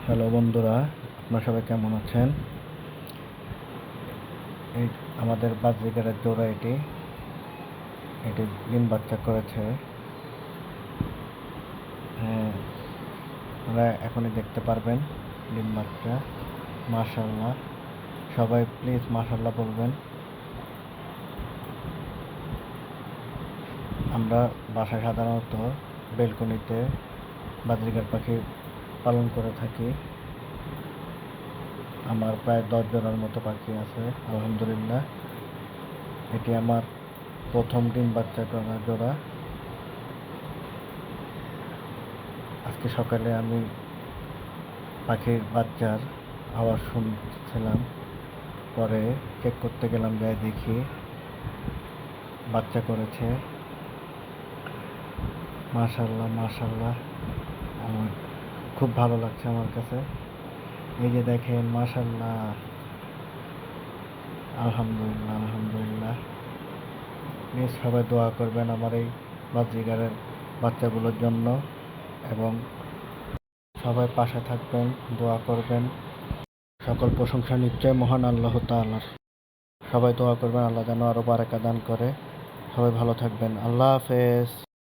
Hello বন্ধুরা, আপনারা সবাই কেমন আছেন? এই আমাদের বাজরিগারের জোড়া এটি ডিম বাচ্চা করেছে। হ্যাঁ, আপনারা এখনই দেখতে পারবেন ডিম বাচ্চা। মাশাআল্লাহ, সবাই প্লিজ মাশাআল্লাহ বলবেন। আমরা বাসায় সাধারণত বেলকনিতে বাজরিগার পাখি পালন করে থাকি। আমার প্রায় 10 জোড়ার মতো পাখি আছে আলহামদুলিল্লাহ। এটি আমার প্রথম ডিম বাচ্চা করা জোড়া। আজকে সকালে আমি পাখির বাচ্চার আওয়াজ শুনছিলাম, পরে চেক করতে গেলাম, যাই দেখি বাচ্চা করেছে। মাশাআল্লাহ মাশাআল্লাহ, আমার খুব ভালো লাগছে আমার কাছে। এই যে দেখেন, মাশাআল্লাহ, আলহামদুলিল্লাহ আলহামদুলিল্লাহ। প্লিজ সবাই দোয়া করবেন আমার এই বাজরিগারের বাচ্চাগুলোর জন্য, এবং সবাই পাশে থাকবেন, দোয়া করবেন। সকল প্রশংসা নিশ্চয় মহান আল্লাহ তাআলার। সবাই দোয়া করবেন আল্লাহ যেন আরও বারাকা দান করে। সবাই ভালো থাকবেন। আল্লাহ হাফেজ।